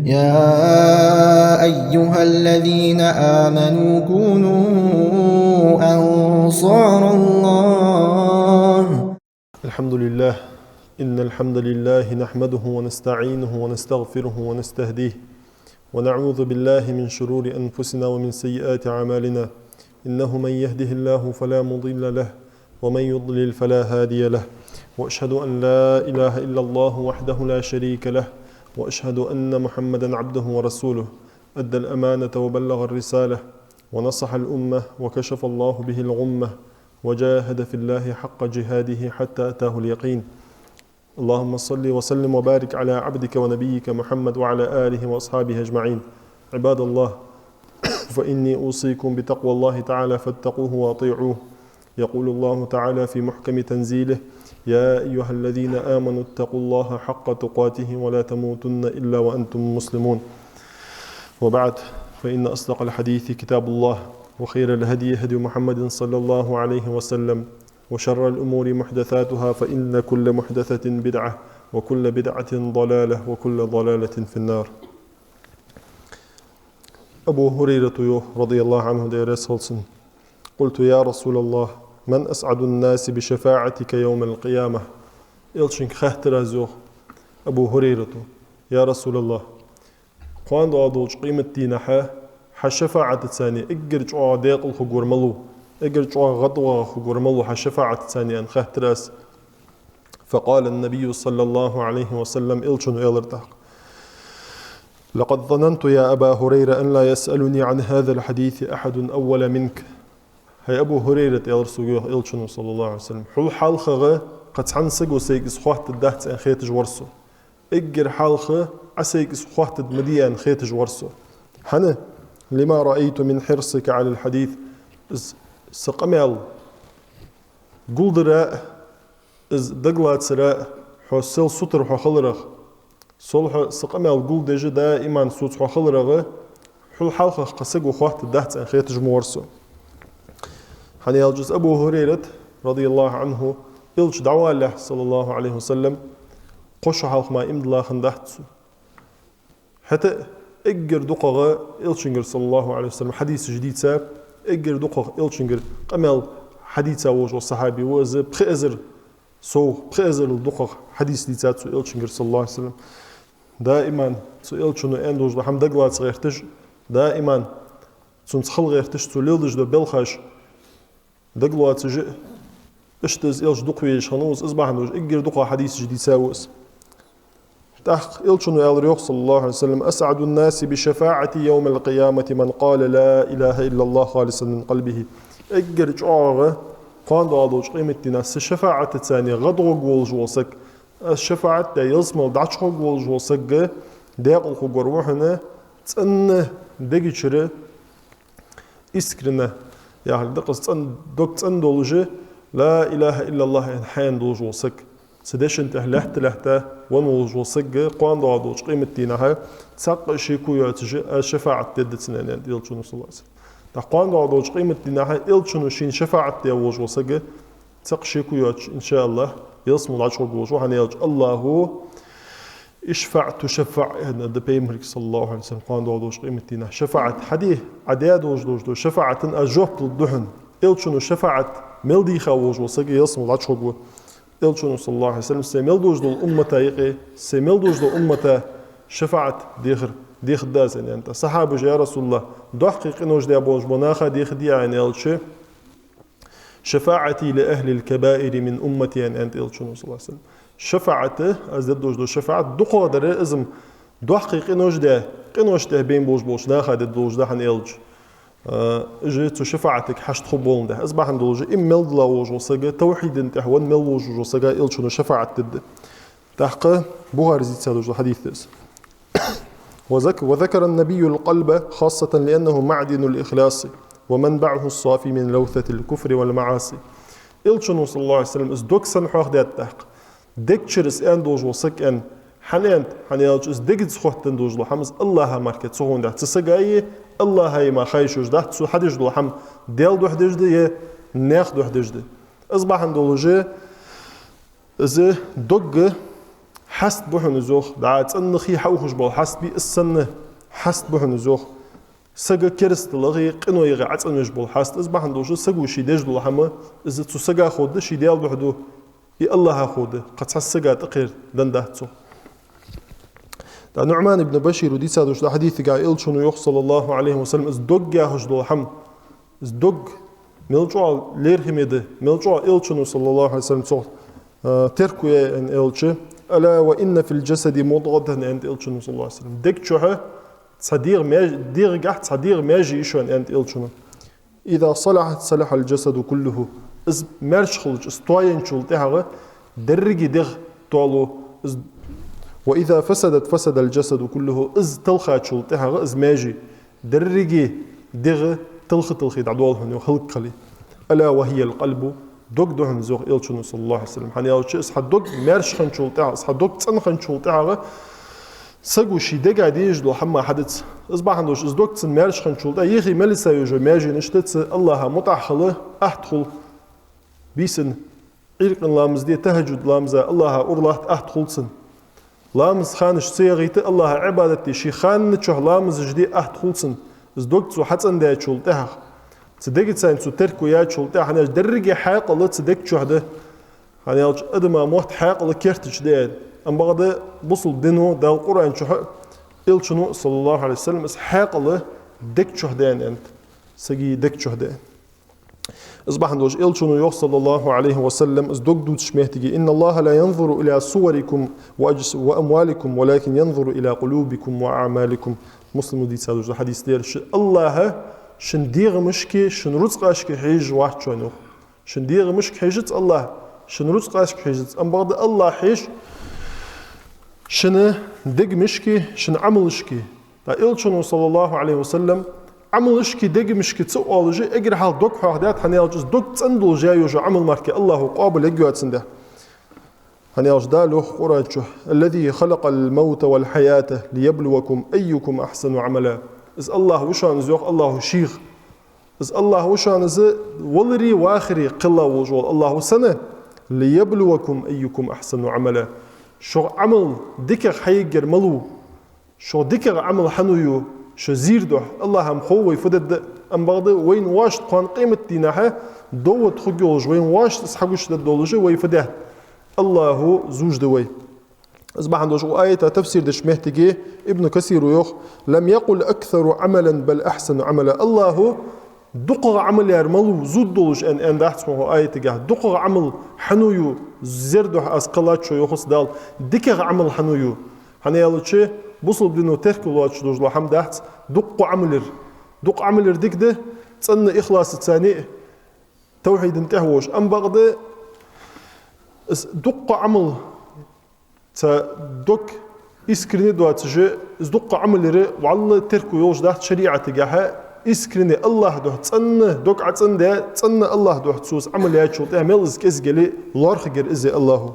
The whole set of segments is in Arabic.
يا أيها الذين آمنوا كونوا أنصار الله. الحمد لله. إن الحمد لله نحمده ونستعينه ونستغفره ونستهديه ونعوذ بالله من شرور أنفسنا ومن سيئات أعمالنا. إنه من يهده الله فلا مضل له ومن يضلل فلا هادي له، وأشهد أن لا إله إلا الله وحده لا شريك له، وأشهد أن محمدا عبده ورسوله. أدى الأمانة وبلغ الرسالة ونصح الأمة وكشف الله به الغمة وجاهد في الله حق جهاده حتى أتاه اليقين. اللهم صل وسلم وبارك على عبدك ونبيك محمد وعلى آله وأصحابه أجمعين. عباد الله، فإني أوصيكم بتقوى الله تعالى فاتقوه وأطيعوه. يقول الله تعالى في محكم تنزيله: يا أيها الذين آمنوا اتقوا الله حق تقاته ولا تموتن إلا وأنتم مسلمون. وبعد، فإن أصدق الحديث كتاب الله، وخير الهدي هدي محمد صلى الله عليه وسلم، وشر الأمور محدثاتها، فإن كل محدثة بدعة وكل بدعة ضلالة وكل ضلالة في النار. أبو هريرة رضي الله عنه ديرس هولسن: قلت يا رسول الله من أسعد الناس بشفاعتك يوم القيامة؟ إلشنك خهتر زوخ أبو هريرة: يا رسول الله قوان أدوش قيمة دينها حشفاعة تساني إجر جوا ديق الخجور ملو إجر جوا غطوة خجور ملو حشفاعة تساني أن خهتراس. فقال النبي صلى الله عليه وسلم: إلشن إلرتاق: لقد ظننت يا أبا هريرة أن لا يسألني عن هذا الحديث أحد أول منك. هي أبو هريرة يا رسول الله إلشن صلى الله عليه وسلم حل حالخة قد حنسق وسيقس خوات الدهت أن خيتج ورسو إجر حالخة عسيقس خوات المديان خيتج ورسو. حنا لما رأيت من حرصك على الحديث سقمال قلدراء إز دقلات سراء حسل سطر حخلرغ صلح سقمال قلدج دائما سوت حخلرغ حل حالخة قسق وخوات الدهت أن خيتج مورسو. حنا يلجز أبو هريرة رضي الله عنه إلش دعوة الله صلى الله عليه وسلم قش حالخ ما إمد الله خندهتسو حتى إجر دقة إلشنجر صلى الله عليه وسلم حديث جديد ساب إجر دقة إلشنجر قمل حديث وجه الصحابي وز بخزر سو بخزر الدقة حديث دي ساتسو إلشنجر صلى الله عليه وسلم دائما سو إلشنو أندوج لحم دقلات صغيرتج دائما سنتخل غيرتج سو ليلدج دو بلخش دقلات سجئ اشتز إلش دقوي شنوز إصبحنوج إجر دقة حديث جديد ساوس تحق إلشنو ألريوخ صلى الله عليه وسلم: أسعد الناس بشفاعة يوم القيامة من قال لا إله إلا الله خالصا من قلبه. إجر جعارة قان دالوج قيمة الناس الشفاعة الثانية غدوغ والجوسك الشفاعة دا يصمل دعشوغ والجوسك داق الخجر وحنا تسأن دقي شري إسكرنا يعني دقس تسأن دولجي لا إله إلا الله حين دولجوسك سدشن تهلحت لحته ونولج وصق قوان دعوش قيمة دينها تساق شيكو يعتج الشفاعة تدتنا يعني إلشنو صلى الله عليه وسلم قوان دعوش قيمة دينها إلشنو شين شفاعة ديوج وصق تساق شيكو يعتج إن شاء الله يصمو العشر بوجوه عن يلج الله اشفع تشفع هذا دبيمرك صلى الله عليه وسلم قوان دعوش قيمة دينها شفاعة حديه عدياد وجدوج شفاعة أجوبت الدهن إلشنو شفاعة ملدي خوج وصق يصمو العشر بوجوه إلشنو صلى الله عليه وسلم سيميل دوجدو الأمة يقي سيميل دوجدو الأمة شفاعة ديخ داز يعني أنت صحابة يا رسول الله دو حقيقة نوج دي أبوج مناخة ديخ دي يعني إلشي شفاعتي لأهل الكبائر من أمتي يعني أنت إلشنو صلى الله عليه وسلم شفاعته أزد دوجدو شفاعة دو قادر إزم دو حقيقة نوج دي قنوش دي بين بوش ناخة دي دوج ده عن إلج اجيت شفاعتك حشت خبون ده اصبح ندوج امل دلاوج وسجا توحيد انت هون ملوج وسجا الشنو شفاعت تد تحقق بوغار زيت سادوج الحديث وذكر النبي القلب خاصة لأنه معدن الإخلاص ومنبعه الصافي من لوثة الكفر والمعاصي. الشنو صلى الله عليه وسلم اس دوكسن حوخ ديت تحق دكتشرس اندوج وسك ان حنينت حنيالج اس ديجز خوتن دوج لو حمز الله ماركت سوون ده تسقاي الله هاي ما خايشوش ده تسو حدش دو حم ديل دو حدش دي ناخ دو حدش دي اصبح ندولجي از دوج حست بحن زوخ دعات أن خي حوخش بال حست بي السنة حست بحن زوخ سجا كرست لغي قنو يغي عتن مجبول حست أصبح ندوش سجو شي دج دول حما إذا تو سجا خود شي ديال بحدو ي الله خود قد سجا تقير دندهتو دا نعمان بن بشير ودي سادوش دا حديث قا إلشنو يخ صلى الله عليه وسلم إز دوغ ياهش دول حم إز دوغ ملجوع ليرهميده ملجوع إلشنو صلى الله عليه وسلم صوت تركو ان إلشي ألا وإن في الجسد مضغة عند إلشنو صلى الله عليه وسلم ديك شوها تصدير ماجي دير قاعد تصدير ماجي إيشون عند إلشنو إذا صلحت صلح الجسد كله إز مرش خلج استوين شلتها درجي دغ طالو وإذا فسدت فسد الجسد كله إز تلخى شلتها إز ماجي درجي دغ تلخي دعوالهن وخلق خلي ألا وهي القلب دوك دوهن زوغ إلشنو صلى الله عليه وسلم حاني أولشي إسحا دوك مرش خن شلتها إسحا دوك تسن خن شلتها سجو شي دقا ديج دو حما حدث إصبح عندوش إز دوك تسن مرش خن شلتها يخي ملسا يوجو ماجي نشتت الله متعخله أحتخل بيسن عرق لامز دي تهجد لامزا الله أرلاه أحتخلسن لامز خانش سيغيت الله عبادتي شي خان نتشوه لامز جدي أحتخلسن إز دوك تسو حتسن دا شلتها تصدقت ساين تسو تركو يا شلتها حناش درجي حاق الله تصدقت شوه ده حاني ألش أدما موحت حاق الله كيرتش ده أم بغدا بصل دينو دا القرآن شوه إلشنو صلى الله عليه وسلم إس حاق الله دك شوه دين أنت سجي دك شوه دين أصبح ندوش إلشنو يوح صلى الله عليه وسلم إس دوك دوت شمهتجي إن الله لا ينظر إلى صوركم وأموالكم ولكن ينظر إلى قلوبكم وأعمالكم مسلم دي سادوش الحديث دير الله شنديغ مشكي شنرزق أشكي حيج واحد شنو شنديغ مشك حيجت الله شنرزق أشكي حيجت أم بعد الله حيج شن دق مشكي شن عملشكي تا إلشنو صلى الله عليه وسلم عملشكي دق مشكي تسؤال جي أجر حال دوك حاجات حنيالجز دوك تندل جاي وجو عمل ماركي الله قابل يجوات سنده حنيالج دالو قرأتشو الذي خلق الموت والحياة ليبلوكم أيكم أحسن عملا إز الله وشان زوق الله شيخ إز الله وشان زي ولري واخري قلة وجوال الله سنة ليبلوكم أيكم أحسن عملا شو عمل دكر حيجر ملو شو دكر عمل حنويو شو زيردو الله هم خوي فدد أم بعد وين واش قان قيمة دينها دوت خجولج وين واش تسحقوش للدولج ويفده الله زوج دوي أصبح عنده آية تفسير دش محتاجة ابن كثير ويخ لم يقل أكثر عملا بل أحسن عملا الله دقق عمل يرملو زود دولج أن ده اسمه آية تجاه دقق عمل حنويو زردو أسقلات شو يخص دال دقق عمل حنويو حنيالو شيء بوصل بدينو تركلوات شو دوج لحم ده دق عملر ديك ده تصنع إخلاص الثاني توحيد انتهوش أم بغده دق عمل تا دق إسكرني دوات جي دق عمل ري وعلى تركو يوج ده شريعة تجاها إسكرني الله ده تصنع دق عتصن ده تصنع الله ده تسوس عمل يا شو تعمل إسكيز جلي لارخ جر إزي الله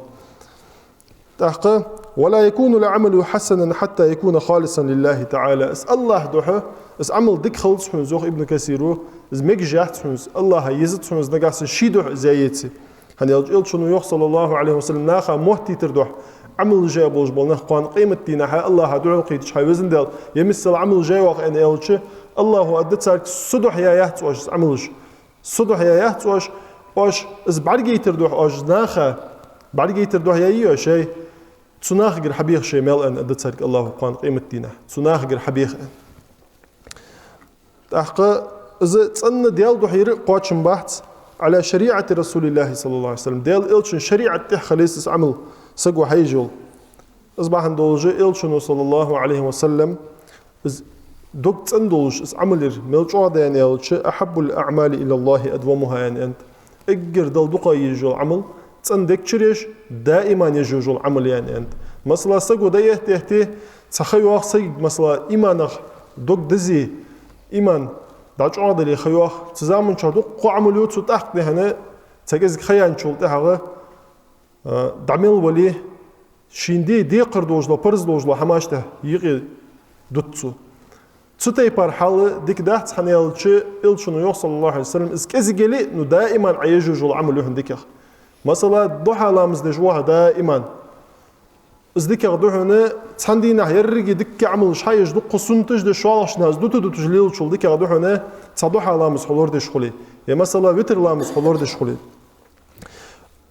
تحقق ولا يكون العمل حسنا حتى يكون خالصا لله تعالى اس الله ده اس عمل دك خلص حن زوخ ابن كثير اس ميج جاهت حن الله يزت حن نقاس شي ده زيتي هن يلجل شنو يخ صلى الله عليه وسلم ناخا موتي تردوح عمل جاي بوج بلنا قان قيمة دينها الله دعو قيتش حي وزن دال يمس العمل جاي واق ان يلش الله ادت سالك صدح يا يحتوش عملش صدح يا يحتوش واش اس بعرقي تردوح اج ناخا بعرقي تردوح يا شيء تناخ غير حبيخ شيء مال ان ادت سالك الله قان قيمة دينه تناخ غير حبيخ تحقق اذا تصن ديال دحير قواتشن بحث على شريعة رسول الله صلى الله عليه وسلم ديال إلشن شريعة تخليس عمل سقوا حيجول أصبح عندولج إلشن صلى الله عليه وسلم دوك تندولج عمل ملجوع يعني إلش أحب الأعمال إلى الله أدومها يعني أنت إجر دل دقة يجول عمل تندك شريش دائما يجول عمل يعني أنت مثلا سقوا ده يهتي تخيوخ سيج مثلا إيمانك دوك دزي إيمان داج عادلي خيوخ تزامن شردو قو عمليوت سو تحت هنا تجز خيان شول تهغه دعمل ولي شيندي دي قردوج لو برز لوج لو حماشته يغي دوتسو تسوتي بار حال ديك دحت حنيلشي إلشنو يوصل صلى الله عليه وسلم اسكازي جلي نو دائما عيجوج العمل يهن ديك مثلا ضحى لامز دجوها دائما ازدك يغدو هنا تحندينا يرقي دك عمل شحايج دو قصون تجد شوالش ناس دو تدو تجليل شول دك يغدو هنا تصدوح لامز حلور دي شخولي يا مثلا وتر لامز حلور دي شخولي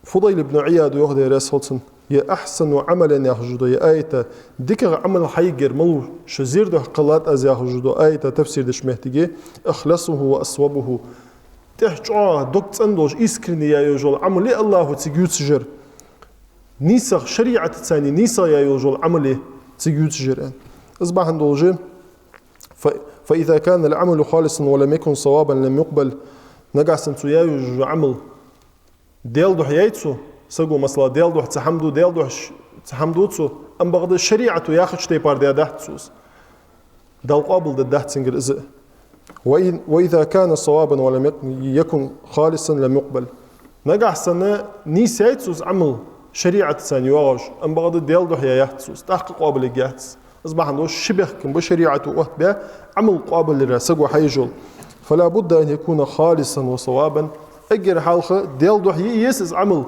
فضيل بن عياد يغدي راسلتن يا أحسن عملا يحجدو يا آية ديك عمل حيجر ملو شزير ده قلات أز يحجدو آية تفسير دش محتاجة أخلصه وأصوبه تحجاه دوك تندوش إسكرني يا يوجول عمل الله تيجيوت سجر نيسخ شريعة الثاني نيسا يا يوجول عمله تيجيوت سجر أصبح عندوجي فإذا كان العمل خالصا ولم يكن صوابا لم يقبل نقع سنتو يا يوجو عمل ديال دوح يايتسو سقو مثلا ديال دوح تحمدو ديال دوح تحمدوتسو أم بغض الشريعة ياخد شتي بار ديال دحتسوس دال قابل دحت سنجر إزء وإذا كان صوابا ولم يكن خالصا لم يقبل نقع سنة نيس يايتسوس عمل شريعة ثاني واج أم بغض ديال دوح يايتسوس تحقق قابل يايتس أصبح عنده شبه كم بشريعة وقت بها عمل قابل لرسقو حيجول فلا بد أن يكون خالصا وصوابا أجر حالخ ديال دوح يسز عمل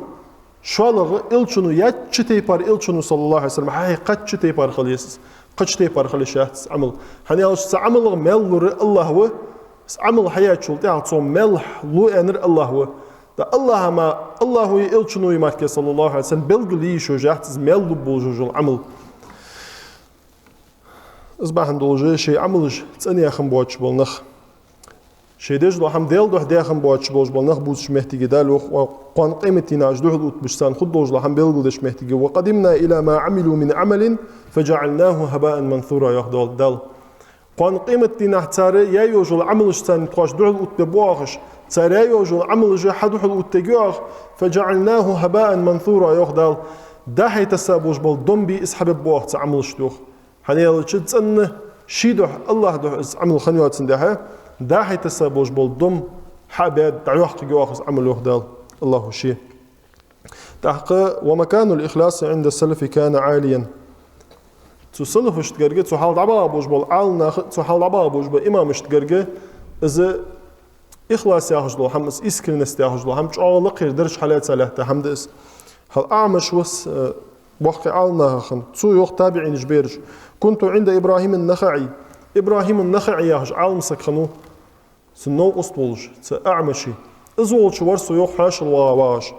شالغ إلشنو ياتشتي بار إلشنو صلى الله عليه وسلم هاي قتشتي بار خليس قتشتي بار خليشات عمل هني ألش عمل مل الله هو عمل حياة شلتي عطوم ملح لو أنر الله هو ده الله ما الله هو إلشنو يمارك صلى الله عليه وسلم بلغلي شو جات مل بوجو عمل أصبح عندو شيء عملش تاني أخم بواتش بالنخ شيء ديج لو هم ديل دوح داخم بواتش بوج بالنخ بوش محتاج دالو وقان قيمتنا أجدوه الأوت بشتان خد دوج لو هم بيلغلش محتاج وقدمنا إلى ما عملوا من عمل فجعلناه هباء منثورا يهدال دال قان قيمتنا تاري يا يوجل عملش تان تواش دوح الأوت ببواغش تاري يا يوجل عمل جا حدوح الأوت تجوغ فجعلناه هباء منثورا يهدال ده هي تسابوج بالدمبي اسحب بواغ تعملش دوخ هني تشد أن شيدوح الله دوح عمل خنيوات سندها ده هي تسابوج بالدم حابد دعوح تجوخس عمل وحدال الله شيء تحقق ومكان الإخلاص عند السلف كان عاليا تسلف اشتجرجة تحال دعبا بوج بالعالنا تحال دعبا بوج بإمام اشتجرجة إذا إخلاص ياخذ حمس إسكنس ياخذ هم شغل قير درج حالات سلاح تحمدس هل أعمش وس وقع عالنا خن سو يوخ تابعين جبيرج كنت عند إبراهيم النخعي إبراهيم النخعي ياخذ عالم سكنو سنو أسطولج سأعمشي إزولش ورسو يوخ حاش الواواش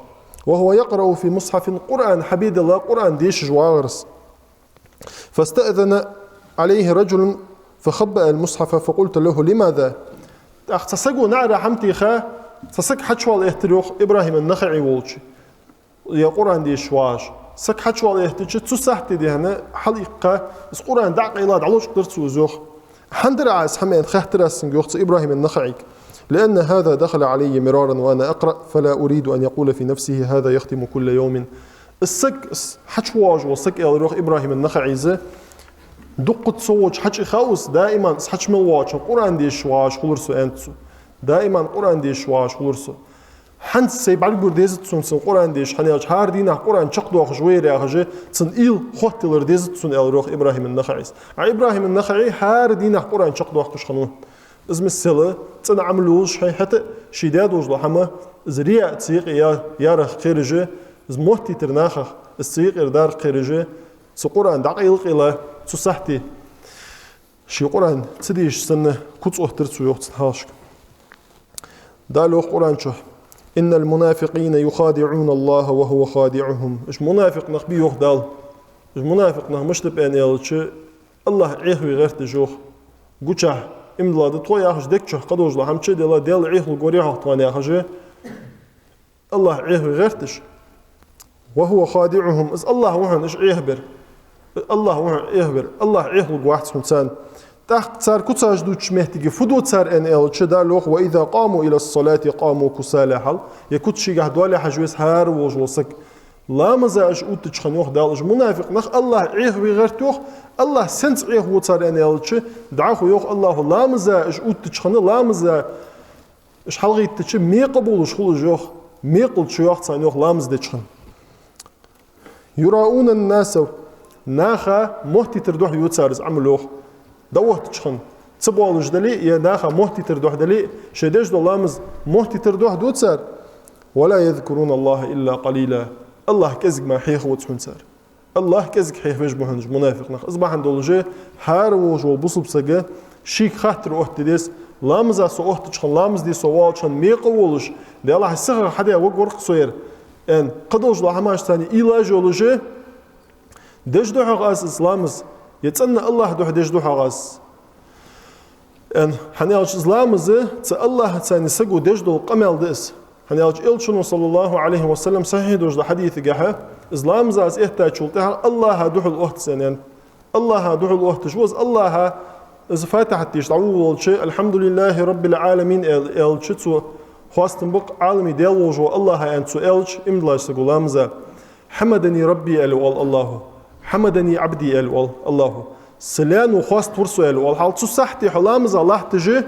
وهو يقرأ في مصحف قرآن حبيد الله قرآن ديش جوارس فاستأذن عليه رجل فخبأ المصحف فقلت له لماذا تسقو نعرى حمتي خا تسق حشوال اهتريوخ إبراهيم النخعي وولش يا قرآن ديش واش سك حشوال اهتريوخ تسحتي دي هنا حلقة بس قرآن دعق إلاد علوش قدرت وزوخ حندر عاس حمين خاطر سنجوخت إبراهيم النخعي لأن هذا دخل علي مرارا وأنا أقرأ فلا أريد أن يقول في نفسه هذا يختم كل يوم السك حشواج والسك يروح إبراهيم النخعي زه دقت صوج حش خاوس دائما حش ملواج القرآن ديش واش خلرسو أنتسو دائما القرآن ديش واش خلرسو حنت سيبعل برديزت سن القرآن ديش حنياج هار دينا القرآن شقدو خجوير يا خجي سن إيل خوتلر ديزت سن يروح إبراهيم النخعي إبراهيم النخعي هار دينا القرآن شقدو خش خنون اسم السلة تنا عملوش حتى شداد وجلو حما زريع تسيق يا رخ خيرجه زموتي ترناخ السيق إردار خيرجه سقرآن دقيق إلى تسحتي شي قرآن تديش سنة كتس أهترتسو يوقت هاشك دالو قرآن شو إن المنافقين يخادعون الله وهو خادعهم إيش منافق نخبي يخدال إيش منافق نخ مش تبين يالتش الله عيه غير تجوخ قوشه إملا دتوي ياخش دكشه قدوج له هم شيء الله ديال عيه القوري هاتوان ياخشه الله عيه غير تش وهو خادعهم إز الله وهن إيش يهبر الله وهن يهبر الله عيه القواحد سنسان تحت صار كتاج دوتش مهتجي فدوت صار ان ال شدا لوخ واذا قاموا الى الصلاه قاموا كسالى حل يكوتشي قاعد ولا حجوس هار وجوسك لا مزاج اوتش خنوخ دالج منافق نخ الله عيه بغيرتوخ الله سنت عيه وصار ان ال ش دعخو يوخ الله لا مزاج اوتش خن لا مزا اش حلغي تش مي قبول شخول جوخ مي قل شيوخ صانيوخ لا مزدچخن يراؤون الناس ناخا مهتي تردوح يوتسارز عملوخ دوه تشخن تبغى جدلي يا ناخا مهتي تردوح دلي شديش دولامز مهتي تردوح دوتسار ولا يذكرون الله إلا قليلا الله كزق ما حيخ وتحن سار الله كزك حيفج بهنج منافق نخ أصبح عند الله هار وجو بصب سجى شيك خاطر أحد ديس لامز أسو أحد شخن لامز دي سوال شخن ميق ولش ده الله السخر حدا وقرق صير إن قدوش الله هماش ثاني إلاج ولش دش دو حقاس إسلامز يتسنى الله دو دش دو حقاس إن حنيالش إسلامز الله ثاني سجو دش دو قمل دس حنيالش إلشون صلى الله عليه وسلم صحيح دوش الحديث جاها إسلام زاز إحتاج شلتها الله دوح الوقت سنين الله دوح الوقت جوز الله إذا فتحت يشتعول شيء الحمد لله رب العالمين إلش تو خواستن بق عالمي ديالو جو الله أنتو إلش إمدلاش سقولام زا حمدني ربي ألوال الله حمدني عبدي ألوال الله سلان وخواست ورسو ألوال حال تصحتي حلام زا الله تجي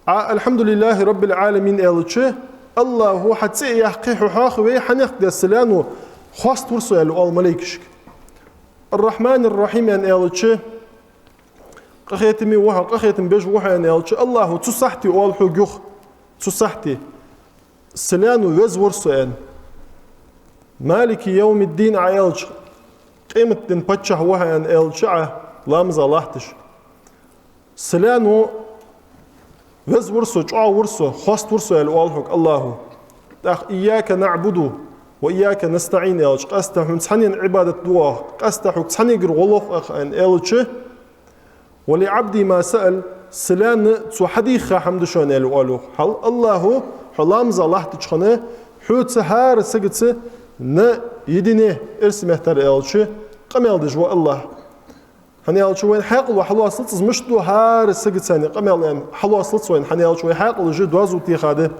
الحمد لله رب العالمين إلش الله هو حتى يحقيح حاخوي حنيق دي سلان خواست ورسو ألوال مليكشك الرحمن الرحيم أن إلش قخيتمي وها قخيتم بيج وها أن إلش الله تصحتي أول حقوق تصحتي سلان ويز ورسو أن مالك يوم الدين عيلش قيمة دين بتشه وها أن إلش لامز الله تش سلان وز ورسو جوا ورسو خواست ورسو الأول حق الله تأخ إياك نعبد وإياك نستعين إلش قاسته نتحنين عبادة دعاء قاسته تحنين غلوف أخ أن إلش ولعبدي ما سأل سلان تو حديث حمد شون الأول حل الله حلامز الله تجخنه حوت سهار سجت ن يدينه إرسم احتر إلش قمل دجوا الله هني ألش وين حاقل وحلو أصلت مش دو هار سجت ثاني قمل يعني حلو أصلت وين هني ألش وين حاقل جد وازو تيخاده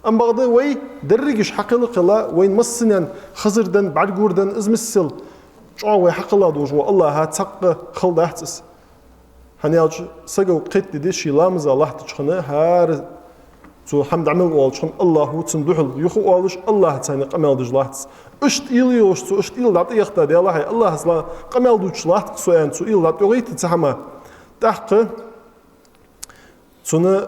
أم بغضي وي درجش حقل قلا وين مصنن خزر دن بعد جوردن إزم السل شو وين حقل دوجوا الله هتسق خلد أحتس هني ألش سجوا قت ديشي لامز الله تجخنه هار تو حمد عمل والش الله هو تندحل يخو والش الله ثاني قمل دجلاتس اشت إليوش تو اشت إل دات يختا دي الله سلا قمل دوجلات سوين تو إل دات يغيت تسحما تحق سنة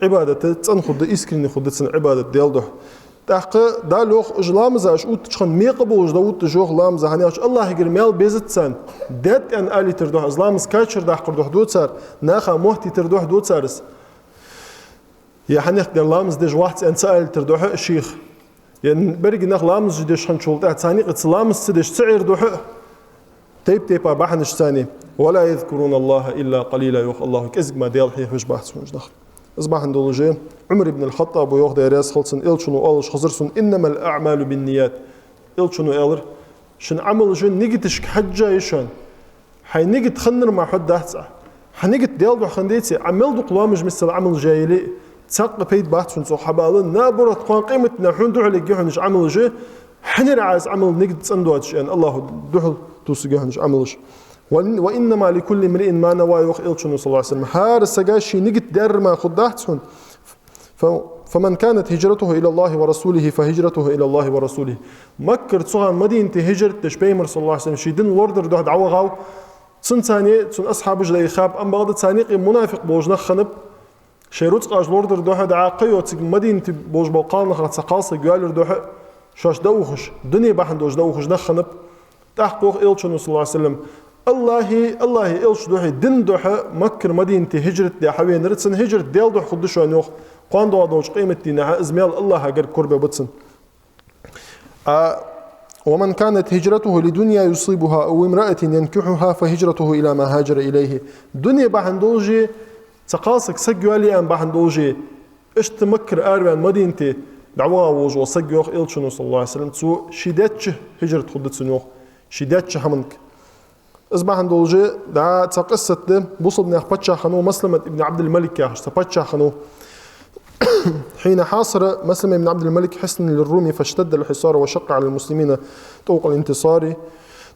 عبادة تنخد إسكرين خد سنة عبادة ديالده تحق دالوخ إجلامز أش أوت تشخن ميقبوش داوت تجوخ لامز هني أش الله يجر ميل بيزت سن دات أن آلي تردوح إزلامز كاتشر داح قردوح دوت سار ناخا موهتي تردوح دوت سارس يا حنيق ديال لامز ديج واحد أن سأل تردوح الشيخ يعني برجع نخ لامز جديش خن شولته ثاني قت لامز سدش سعر دوح تيب بحنش ثاني ولا يذكرون الله إلا قليلا يوخ الله كزق ما ديال حيف مش بحث مش دخل أصبح عند الله عمر بن الخطاب وياخذ يراس خلصن إلشنو أولش خزرسن إنما الأعمال بالنيات إلشنو ألر شن عمل جن نيجتش حجة يشان حي نيجت خنر مع حد دهتسع حنيجت ديال بخنديتي عمل دو قلامج مثل عمل جايلي تساق بيت بحث من صحابة نابرة قان قيمتنا حن دوح لك جهنش عمل جه حنر عايز عمل نيجت صندوقش أن الله دوح توسجهنش عملش وإنما لكل امرئ ما نوى يخيلشون صلى الله عليه وسلم هار السجاشي نجت دار ما خدعتهم فمن كانت هجرته إلى الله ورسوله فهجرته إلى الله ورسوله مكر تصغى مدينة هجرة تشبيمر صلى الله عليه وسلم شيدن وردر ده دعوة غاو تسن ثانية تسن أصحاب جلي خاب أم بغض ثانية منافق بوجنا خنب شيروت قاج وردر ده دعاقي وتسق مدينة بوج بوقال نخرت سقاصة جوالر ده شاش دوخش دنيا بحن دوش دوخش نخنب تحقق إلشون صلى الله عليه وسلم الله إلش دوحي دين دوحة مكر مدينة هجرة دي حوين رتسن هجرة ديال دوح خدشو أنيوخ قوان دوا دوش قيمة دينها إزميال الله هجر كربة بطسن ومن كانت هجرته لدنيا يصيبها أو امرأة ينكحها فهجرته إلى ما هاجر إليه دنيا بحندوجي تقاسك سجوالي أن بحندوجي اشت مكر آروان مدينة دعوة وجو سجوخ إلشنو صلى الله عليه وسلم تسو شداتش هجرة خدتسنوخ شداتش همنك أصبح عند الله دا تقصة ده بوصل بن باتشا خنو مسلمة ابن عبد الملك يا باتشا خنو حين حاصر مسلمة ابن عبد الملك حصن للرومي فاشتد الحصار وشق على المسلمين طوق الانتصار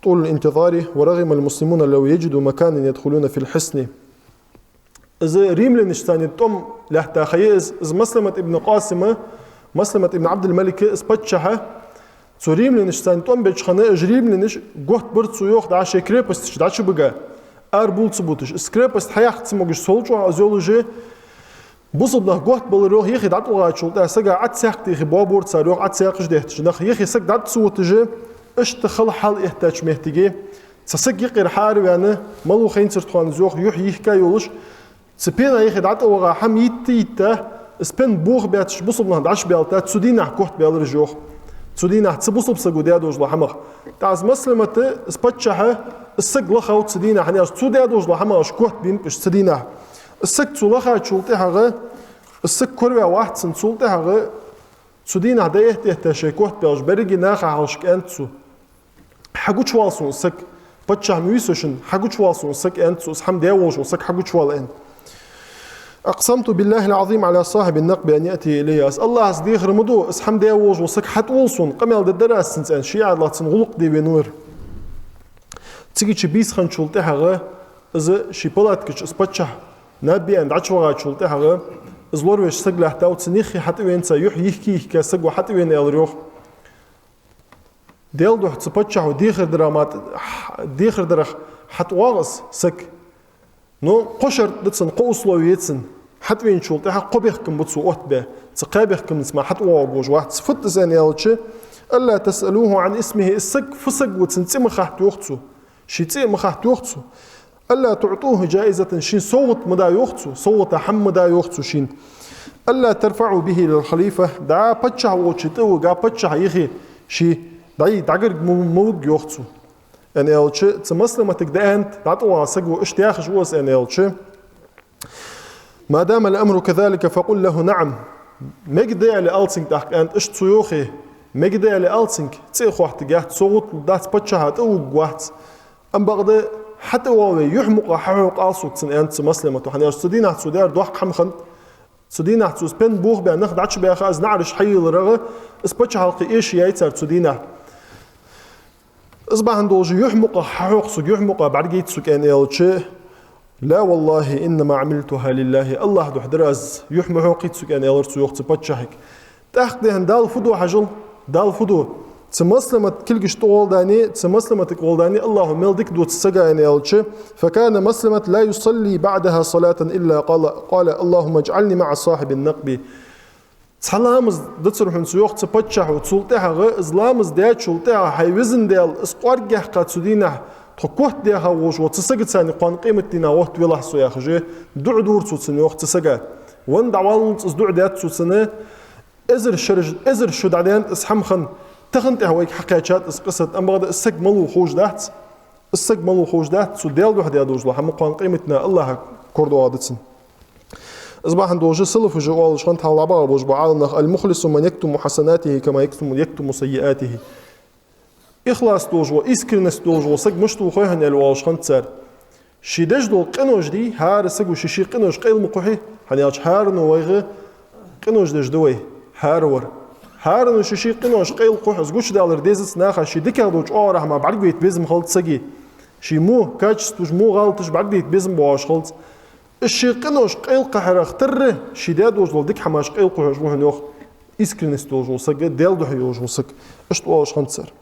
طول الانتظار ورغم المسلمون لو يجدوا مكانا يدخلون في الحصن إذا ريم لنشتاني توم لحتى خيز إذا مسلمة ابن قاسمة مسلمة ابن عبد الملك إذ باتشا سوريم لنشتان توم بيجخنا اجريم لنش قوت برد سويوخ دا شكريبست داش بقى اربول صبوتش سكريبست حياخت سموغش سولجو ازولوجي بوصبنا قوت بالروح يخي دات وغا شول دا سغا عت ساختي خي بوبورد ساريوخ عت ساقش دهتش نخ يخي سك دات سوتجي اشتخل حال احتاج مهتجي تسق يقر حار يعني ملو خين ترتوان زوخ يح يحكي يولش تبين يخد عت وغا حم يتيتا سبين بوخ بياتش بوصل نهد عش بيالتا تسودينا كوت بيال رجوخ تسودينا تبوصل بسقو ديادوج لحمق تعز مسلمة سبتشها السق لخاو تسودينا حنياش تسوديادوج لحمق شكوت بين بش تسودينا السق تسولخا تشولتها غا السق كوربا واحد سنسولتها غا تسودينا هدايه تهتاشي كوت بيالش بريجي ناخا هالشك انتسو حقو شوالسون السق بتشح ميسوشن حقو شوالسون السق انتسو اسحم دياوج السق حقو شوال ان أقسمت بالله العظيم على صاحب النقب أن يأتي إلي أسأل الله أصديق رمضو اسحم دياوج وسك حت ولسون قمل الدرس سنتين شيعة لا تنغلق دي بنور تيجي تبيس خن شلتها غا إذا شيبولات كش اسبتشح نبي عند عشوة شلتها غا إزلور وش سق له تاو تنيخي حتى وين سيح يحكي كسق وحتى وين يالريوخ ديل دوح تسبتشح وديخر درامات ديخر درخ حت واغس سك نو قشر دتسن قوسلو يتسن حتى وين شلتها قبيخكم بتسو أتبه تقابيخكم نسمع حتى واغوج واحد سفت زين يالتشي ألا تسألوه عن اسمه السق فسق وتسنتي مخاحت يوختسو شيتي مخاحت يوختسو ألا تعطوه جائزة شين صوت مدى يوختسو صوت حم مدى يوختسو شين ألا ترفعوا به للخليفة دعا بتشع وشتو قا بتشع يخي شي دعي دعقر موج يوختسو يعني يالتشي تمسلمة تقدأنت دعطوا سقو اشتياخ جوز يعني يالتشي ما دام الأمر كذلك فقل له نعم مقدع لألسنك تحق أنت اشتسو يوخي مقدع لألسنك تيخو احتقاحت صوت دات بتشعات أو قوات أم بغضي حتى واوي يحمق حقوق ألسوك تن أنت تمسلمة وحنياش سدينا سوديار دوح حمخن سدينا سبين بوغ بأن ناخد عتش بأخا أز نعرش حي الرغة اسبتش حلقي إيش يايتر سدينا إصبح ندوج يحمق حقوق سوك يحمق بعد جيت سوك أن يلتشي لا والله إنما عملتها لله الله دو حدراز يحمق حقوق سوك أن يلتشي يوخت سبتشحك تاخدهن دال فدو حجل دال فدو تمسلمة كلش طول داني تمسلمة تقول داني الله ملدك دو تسجى أن يلتشي فكان مسلمة لا يصلي بعدها صلاة إلا قال اللهم اجعلني مع صاحب النقب تسلامز دتسرحن سيوخ تبتشح وتسلتها غ إزلامز ديات شلتها حيوزن ديال إسقارجح قاتسودينه تقوت ديها وش وتسجد ثاني قان قيمة دينا وقت ولا سويا خجى دع دور تسنيوخ تسجى وان دعوان تصدع ديات تسنة إزر شو دعيان إسحمخن تخنت هوايك حقيقات إسقصت أما هذا السق ملو خوش دات السق ملو خوش دات سوديال واحد يدوج له هم قان قيمتنا الله كردو عادتسن أصبح ندوج سلف جوال شنت على بعض وجبعالنا المخلص من يكتم حسناته كما يكتم سيئاته إخلاص دوج وإسكرنس دوج وسق مشتو خوهن الوال شنت سر شيدج دول قنوج دي هار سق وشيشي قنوج قيل مقحي حنياش هار نويغه قنوج دج دوي هارور هارن شيشي قنوش قيل قوح زغوش دالر ديزس ناخا شي ديكا دوج اورا ما بعد بيت بيزم خلط سقي شي مو كاتش توج مو غلطش بعد بيت بيزم بواش خلط الشي قنوش قيل قحر اختر شي دادوج دول ديك حماش قيل قوح جوه نوخ اسكرنس دوج وسق ديل دو حيوج وسق اشت واش خنصر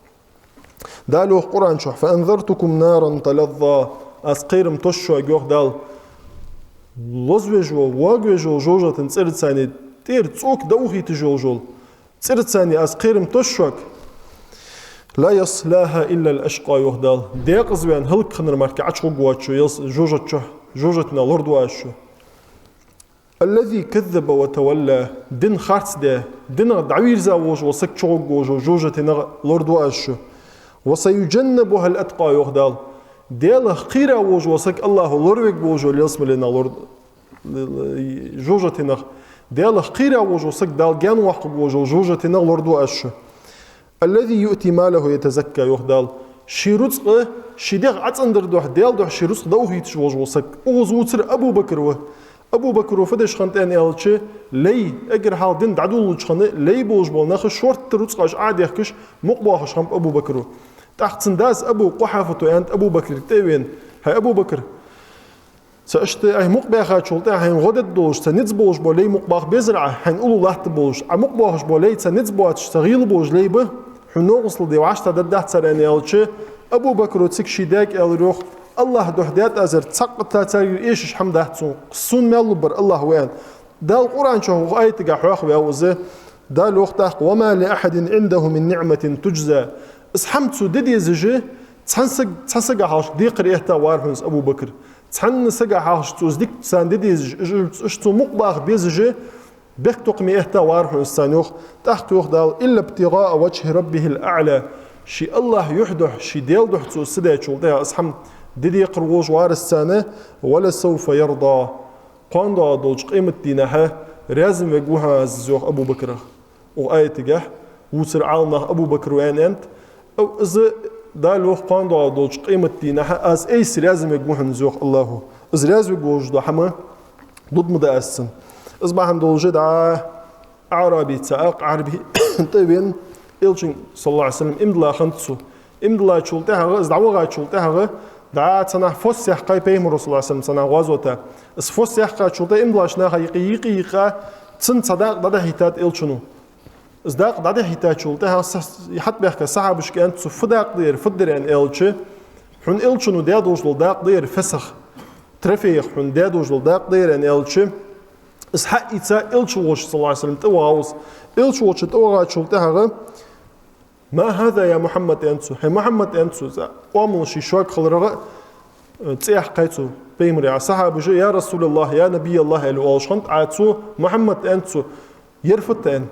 دالو قران شوح فانذرتكم نارا تلظى اسقيرم توشو جوخ دال لوزوجو واغوجو جوجو تنصرت ثاني تير تصوك دوخي تجوجول تسرتساني أسقيرم تشوك لا يصلاها إلا الأشقى يهدال ديق زوان هلك خنر مارك عشق قواتشو جوجتنا لورد واشو الذي كذب وتولى دين خارتس ده دين دعوير زاوج وسك شوق وجو جوجتنا لورد واشو وسيجنبها الأتقى يهدال ديال خيرا وج وسك الله لوروك بوجو ليسم لنا لورد جوجتنا ديال خيرا وجو سك دال جان وحق وجو جوجة نغلردو أش الذي يؤتي ماله يتزكى يهدال شي رزق شي ديغ عتندر دوح ديال دوح شي رزق دوهي تشوجو سك وزوتر أبو بكر فدش خنت أن يالشي لي أجر حال دين دعدو لجخنة لي بوج بول ناخش شورت رزق أش عاد يحكش مقباخش خم أبو بكر تحت سنداس أبو قحافة أنت أبو بكر تيوين هاي أبو بكر سأشت أي مقباخ شلته هين غدد دوش سنتز بوش بولي مقباخ بزرعة هين أولو لحت بوش مقباخش بولي سنتز بوش تغيل بوش ليبه حنو وصل دي وعشت ددحت سراني يالشي أبو بكر وتسك شيداك الروح الله دحدات أزر تسقط تاتر إيش حمد حتسون قصون مالبر الله وين ده القرآن شو آية تجحوخ بأوزه ده الوقت وما لأحد عنده من نعمة تجزى اسحمتو ددي زجي تسنسق حاش ديقر إهتا وارهنز أبو بكر تسنسق حاش توزدك تسان ددي اشتو مقباخ بيزجي بيختق مي إهتا وارهنز سانيوخ تحتوخ دال إلا ابتغاء وجه ربه الأعلى شي الله يحدح شي ديل دحتو سدا شولتها اسحم ددي قروج وارستانه ولا سوف يرضى قاندو دولج قيمة دينها رازم وجوها زوخ أبو بكر وآية وسر عالنا أبو بكر وين أنت أو إذا دالوخ قاندو دولج قيمة دينها أز أي رازم وجوها نزوخ الله إذا رازم وجوج ده حما ضد مدأسن إذا ما عندولج دا عربي تاق عربي طيبين إلشين صلى الله عليه وسلم إمدلا خنتسو إمدلا شولتها إذا دعوة شولتها دا تنا فوس يحقي بيهم رسول الله صلى الله عليه وسلم غازوتا اس فوس يحقي شولتا إمدلا شنا يقي تن صداق دا هيتات إلشنو از داق دا هيتات شولتها يحط بيحكي صحابش كأنت فداق دير فدر أن إلشي حن إلشنو دا دوجل داق دير فسخ ترفيخ حن دا دوجل داق دير أن إلشي اس حق إتا إلشو وش صلى الله عليه وسلم تواوس إلشو وش تواغا شولتها ما هذا يا محمد أنتو هي محمد أنتو وامل شي شوك خلرغة تسيح قيتو بيمري على صحابة يا رسول الله يا نبي الله الوالشنط عاتو محمد أنتو يرفض أن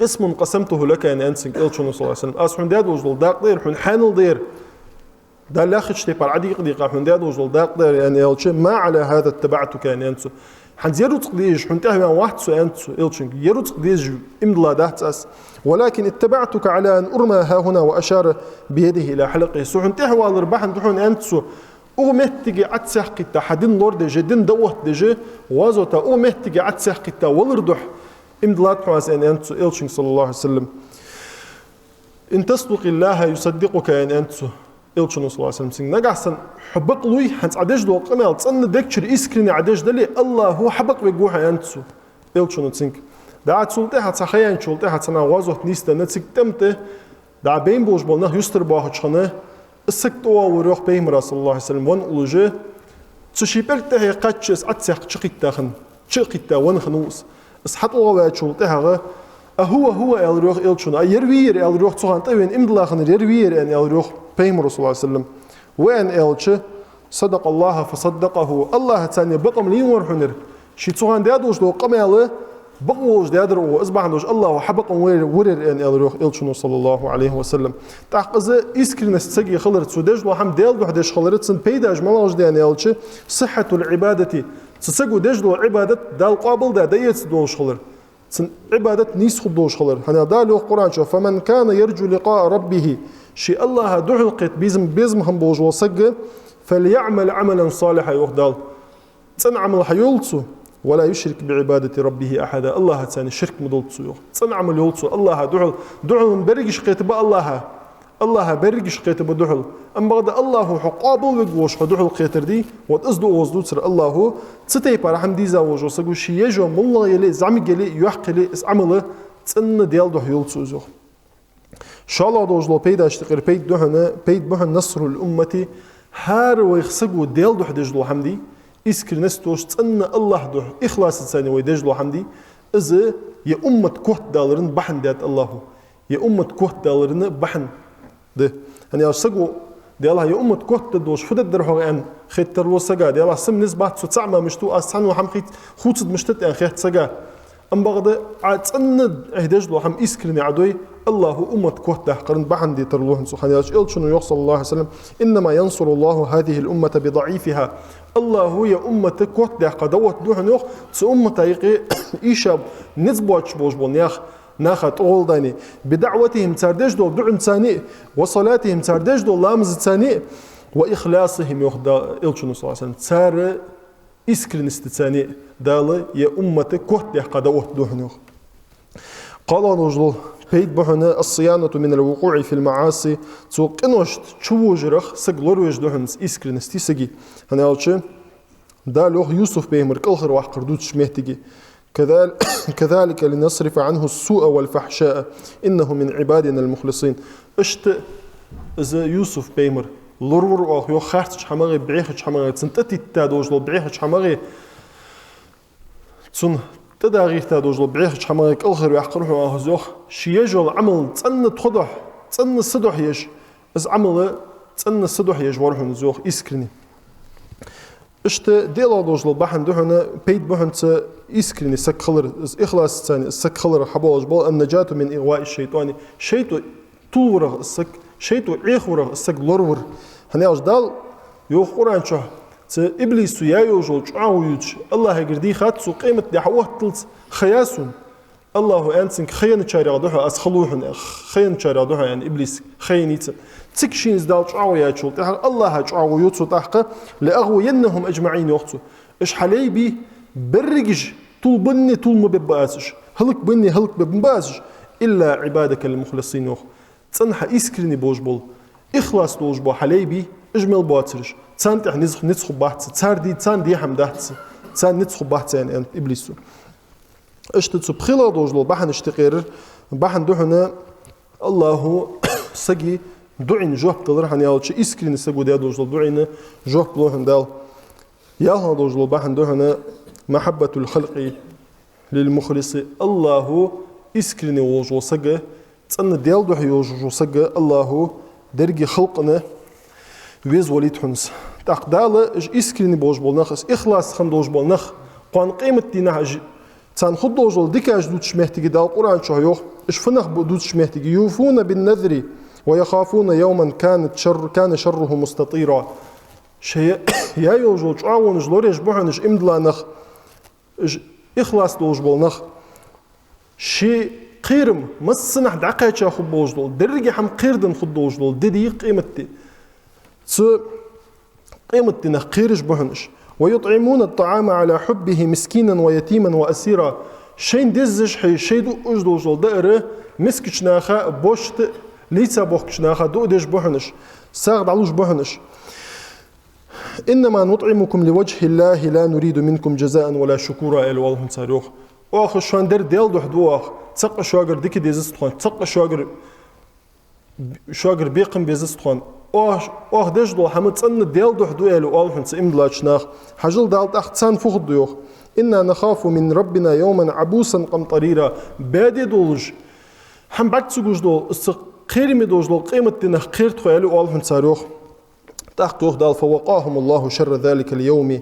قسم قسمته لك أن أنسك إلشون صلى الله عليه وسلم أسحن داد وجل داق دير حن حانل دير دا لا خدش تيبار عديق ديقا حن داد وجل داق دير يعني إلشون ما على هذا اتبعتك أن أنتو حن زيرو تقديج حن تهوى واحد سو أنتو إلشون يرو تقديج إمدلا دهت أس ولكن اتبعتك على أن أرمى ها هنا وأشار بيده إلى حلقه سوحن تهوى الرباحن دحون أنتسو أغمهتك عتسح قتا حدين لور دجي دين دوت دجي وازوتا أغمهتك عتسح قتا ولردح إمدلات حواس أن أنتسو إلشن صلى الله عليه وسلم إن تصدق الله يصدقك أن أنتسو إلشن صلى الله عليه وسلم نجحسن حبق لوي حنس عدج دو قمال تصن دكتشر إسكريني عدج دلي الله هو حبق بيجوها أنتسو إلشن تسنك دعت سلطة تخيل سلطة تناوزت نيستا نتسك تمته دع بين بوج بالنا يستر باهج خناه السكتوا وروح بهم رسول الله صلى الله عليه وسلم ولجه تشيبلته هي قتشس عتسق شقيتا خن شقيتا ون خنوس اس حط الله سلطة هو الروح إلشون يروير الروح تصان تبين إمدلا خن يروير أن الروح بهم رسول الله صلى الله عليه وسلم وأن إلش صدق الله فصدقه الله تاني بقم لين ورحنر شي تصان دادوش دو قماله بقوش دادر وأصبحناش الله حبق ورر أن الروح إلشون صلى الله عليه وسلم تحقز إسكرنا استجي خلرت سودج لو هم دال وحدش خلرت سن بيداج ملاش دان إلش صحة العبادة تسجو دجلو عبادة دال قابل دا ديت دوش خلر سن عبادة نيس خدوش خلر هنا دالو القرآن شوف فمن كان يرجو لقاء ربه شي الله دعلقت بيزم هم بوج وصج فليعمل عملا صالحا يخدال تنعمل حيولتو ولا يشرك بعبادة ربه أحدا الله تاني الشرك مدلتو تنعمل يولتو الله دعل برقش قيتب الله برقش قيتب دعل أما بعد الله حقابل وجوش دعل قيتر دي وتأزدو وزدو تر الله تتيبا رحم ديزا وجو سقو شي يجو مالله يلي زعمي يلي يحق يلي اسعمله تن ديال دح يولتو زوخ شاء دوجلو بيدا اشتقر بيد بحن نصر الأمة هار ويخسقو ديال دح دجلو حمدي إسكر نستوش تأن الله ده إخلاص الثاني ويدجلو حمدي إذا يا أمة كوت دالرن بحن ديات الله يا أمة كوت دالرن بحن ده يعني أشسقو دي الله يا أمة كوت تدوش فدد درحو عن خيت ترلو سجا دي الله سم نسبة تسعة مشتو أسحن وحم خيت خوت مشتت عن خيت سجا أم بعد عاد تأن إهدجلو حم إسكرني عدوي الله أمة كوت ده قرن بحن دي ترلوهن سبحانه وتعالى شنو يوصل الله عليه وسلم إنما ينصر الله هذه الأمة بضعيفها الله يا أمة كوت ده قدوت دوحن يوخ سأمة يقي إيشاب نزبوش بوش بنياخ ناخت أول داني بدعوتهم تردج دول دعم ثاني وصلاتهم تردج دول لامز ثاني وإخلاصهم يخدا إلشنو صلى الله عليه وسلم تار إسكرنست ثاني دال يا أمة كوت ده قدوت دوحن يوخ قال رجل بيت بحنا الصيانة من الوقوع في المعاصي سوق إنوشت شو جرخ سجلور وجدهنس إسكرنستي سجي هنا ألشة دا لوح يوسف بيمر كالخر وحقردوت شمهتجي كذلك لنصرف عنه السوء والفحشاء إنه من عبادنا المخلصين اشت إذا يوسف بيمر لورور أو يو خارج حماغي بعيخ حماغي تنتتي تادوج لو بعيخ حماغي تون تداغيث دوجل بعيخ حماك الخير ويحقره وهزوخ شيجول عمل تن تخضح تن الصدح يش از عمل تن الصدح يش ورحون زوخ إسكرني اشت ديلا دوجل بحن دهنا بيت بحن ت إسكرني سكخلر إخلاص ثاني سكخلر حباج بال النجاة من إغواء الشيطان شيطو طورة السك شيطو عيخورة السك لورور هني أجدال يوخ قرآن شو إبليس يايوجول عاويج الله يقردي خات سو قيمة دي حوهتلت خياسون الله أنسنك خيان تشاري غدوها أسخلوهن خيان تشاري غدوها يعني إبليس خيانيت تكشين زدال عاويا شول تحق الله عاويوتسو تحق لأغوينهم أجمعين يوختو إش حلي بي برقج طول بني طول مبباسش هلك بني هلك بباسش إلا عبادك المخلصين يوخ تنحى إسكرني بوجبول إخلاص توجبو حلي بي إجمل باترش تان تح نسخ بحث تان دي حمدات تان نسخ بحث يعني إبليسو اشتت بخلا دوجلو بحن اشتقير بحن دهنا الله سجي دعين جوه بتدر حن يالش إسكرين سجود يا دوجلو دعين جوه بلوهن دال يالها دوجلو بحن دهنا محبة الخلق للمخلص الله إسكرين وجو سجى تان ديال دوح يوجو سجى الله درجي خلقنا ويز وليد حنس تقدالة إج إسكرين بوجبول نخ إخلاص خم دوجبول نخ قان قيمة دينا تان خد دوجول ديكاج دوتش مهتجي دال القرآن شو يوخ إش فنخ دوتش مهتجي يوفون بالنذر ويخافون يوما كان شره مستطيرا شيء يا يوجول عاون جلوريش بوحنش إمدلا نخ إج إخلاص دوجبول نخ شيء قيرم مسنح دعقة خد دوجول درجي حم قيردن خد دوجول ددي قيمتي قيمة قيرش بهنش ويطعمون الطعام على حبه مسكينا ويتيما وأسيرا شين دزش حي شيدو أجدو جل دائرة مسكش ناخا بوشت ليتسا بوخش ناخا دو دش بهنش ساغد علوش بهنش إنما نطعمكم لوجه الله لا نريد منكم جزاء ولا شكورا إلى والهم صاروخ وآخر شوان در ديال دوح دواخ تسقى شواغر ديكي ديزستخوان تسقى شواغر بيقم بيزستخوان أوه دش دو حمد سن ديال دوح دويل وآلحن سإمدلاش ناخ حجل دال تحتسان فخد دوخ إنا نخاف من ربنا يوما عبوسا قمطريرا بادي دولج حم بعد تسوج دول قيرمي دوج دول قيمة دينخ قير تخيل وآلحن ساروخ تحت دوخ دال فوقاهم الله شر ذلك اليوم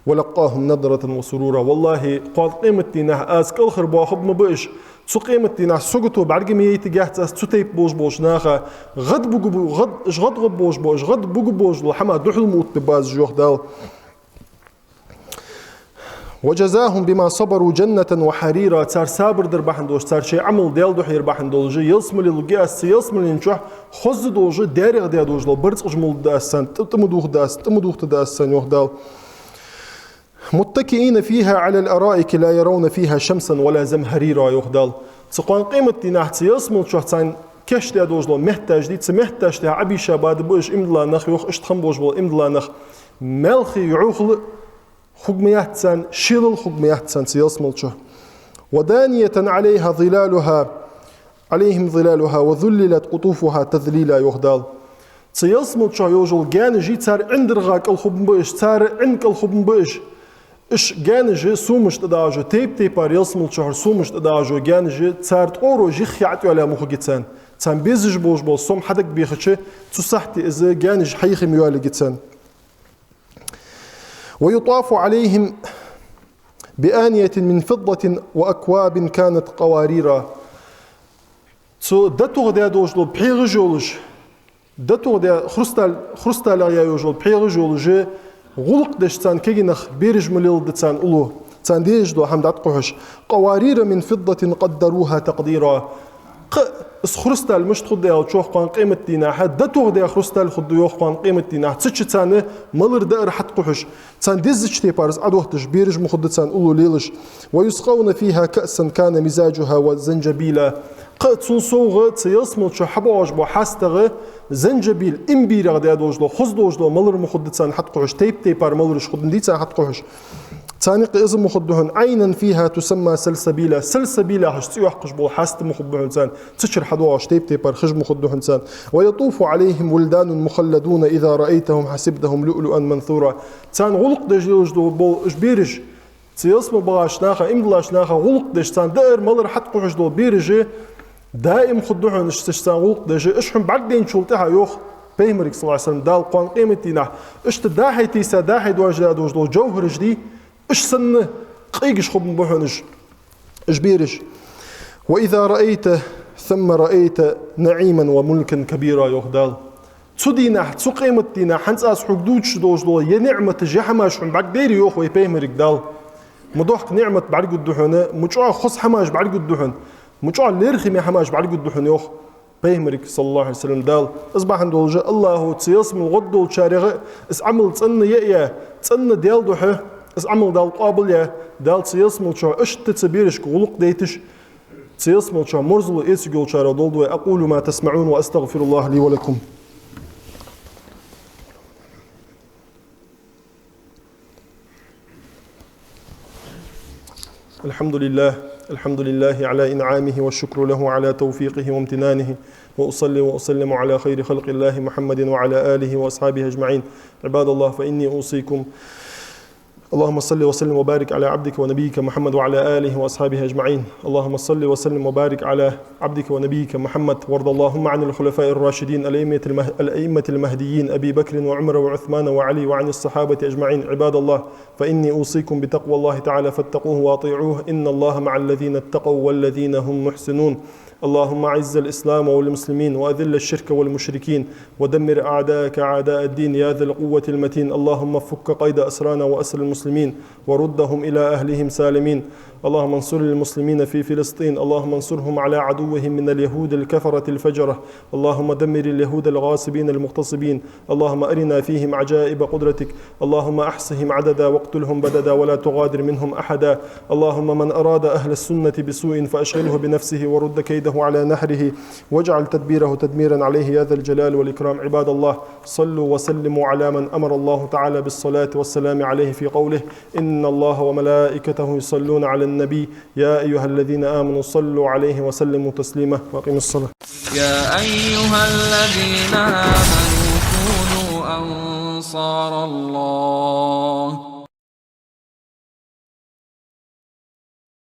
ولقاهم نظرة وسرورا والله قال قيمة دينه أسك الخر باخب مبقش سو قيمة دينه سوقتو بعرقم يتجهت سو تيب بوش ناخا غد بوجو غد إش غد غب بوش غد بوجو بوش لحما دحل موت بباز جوخ دال وجزاهم بما صبروا جنة وحريرا تار سابر در بحن دوش تار شيء عمل ديال دوح يربحن دولجي يلسمل الجاس يلسمل ينشح خز دولجي دارغ ديال دوج لو برز أجمل داسن تمدوخ داسن يوخ دال متكئين فيها على الأرائك لا يرون فيها شمسا ولا زمهريرا يخدل تقوان قيمة دينه تيصمل شخصين كش دي دوجلو محتاج دي تمحتاج دي عبي شباد بوش امدلا نخ يوخ اشتخم بوجبول امدلا نخ ملخي يعوخل خقميات سان شيل خقميات سان تيصمل شخ ودانية عليها ظلالها عليهم ظلالها وذللت قطوفها تذليلا يخدل تيصمل شخ يوجل جان جي تار عندرغاك الخبن بوش تار عندك الخبن بوش إش جانجي سومش تداجو تيب يصمل شهر سومش تداجو جانجي تار تقورو جي خيعتو على مخو جتان تان بيزج بوش بول سوم حدك بيخشي تصحتي إذا جانج حيخي ميوالي جتان ويطاف عليهم بآنية من فضة وأكواب كانت قواريرا تو داتو غدا دوجلو بحيغ جولش داتو غدا خرستال يا يوجلو بحيغ جولج غلق دشتان كينخ بيرج مليل دتان أولو تان ديج دو حمدات قحش قوارير من فضة قدروها تقديرا خرستال مش تخد يا تشوف قان قيمة دينا حد دتو غدا خرستال خد يوخ قان قيمة دينا تسچ تان ملر دائر حد قحش تان ديزش تيبارز ادوختش بيرج مخد تان أولو ليلش ويسقون فيها كأسا كان مزاجها وزنجبيلا قد صوغ تيصمل شو حباج بو حاستغ زنجبيل امبير غدا دوجلو خز دوجلو ملر مخدتان حد قحش تيبار ملرش خدنديتان حد قحش ثاني قيز مخدهن عينا فيها تسمى سلسبيلا هش تيوحقش بو حاست مخدهن تان تشر حدواش تيبار خج مخدهن تان ويطوف عليهم ولدان مخلدون اذا رايتهم حسبتهم لؤلؤا منثورا تان غلق دوجلو بو اجبيرج تيسم بغاشناخا إمدلاشناخا غلق دشتان دائر مالر حد قوش دول بيرجي دائم خدوحن اشتشتان غلق دجي اشحن بعدين شولتها يوخ بيمرك صلى الله عليه وسلم دال قوان قيمة دينا اشت داحي تيسا داحي دواجداد وجدول جوهر جدي اش سن قيقش خب مبوحنش اش بيرش وإذا رأيت ثم رأيت نعيما وملكا كبيرا يوخ دال تسدينا تسو قيمة دينا حنس اس حقدوش دوجدول يا نعمة جحماش عن بعد ديري يوخ وي بيمرك دال مدوحك نعمة بعد قدوحنا مجوع خص حماش بعد قدوحن مجوع ليرخي مي حماش بعد قدوحن يوخ بيمرك صلى الله عليه وسلم دال اصبح عند الله تيصم الغد والشارغ اس عمل تصن يا تصن ديال دوحه اس عمل دال قابل يا دال تيصم شو اش تتبيرش قلق ديتش تيصم شو مرزل اسجول شارو دول اقول ما تسمعون واستغفر الله لي ولكم. الحمد لله على إنعامه والشكر له على توفيقه وامتنانه وأصلي وأسلم على خير خلق الله محمد وعلى آله وأصحابه أجمعين. عباد الله فإني أوصيكم اللهم صل وسلم وبارك على عبدك ونبيك محمد وعلى آله وأصحابه أجمعين. اللهم صل وسلم وبارك على عبدك ونبيك محمد وارض اللهم عن الخلفاء الراشدين الأئمة المهديين أبي بكر وعمر وعثمان وعلي وعن الصحابة أجمعين. عباد الله فإني أوصيكم بتقوى الله تعالى فاتقوه وأطيعوه إن الله مع الذين اتقوا والذين هم محسنون. اللهم أعز الإسلام والمسلمين وأذل الشرك والمشركين ودمر أعداءك أعداء الدين يا ذا القوة المتين. اللهم فك قيد أسرانا وأسر المسلمين وردهم إلى أهلهم سالمين. اللهم انصر المسلمين في فلسطين. اللهم انصرهم على عدوهم من اليهود الكفرة الفجرة. اللهم دمر اليهود الغاصبين المغتصبين. اللهم أرنا فيهم عجائب قدرتك. اللهم أحصهم عددا واقتلهم بددا ولا تغادر منهم أحدا. اللهم من أراد أهل السنة بسوء فأشغله بنفسه ورد كيده على نحره واجعل تدبيره تدميرا عليه يا ذا الجلال والإكرام. عباد الله صلوا وسلموا على من أمر الله تعالى بالصلاة والسلام عليه في قوله إن الله وملائكته يصلون على النبي يا أيها الذين آمنوا صلوا عليه وسلموا تسليما. وأقيموا الصلاة. يا أيها الذين آمنوا كونوا أنصار الله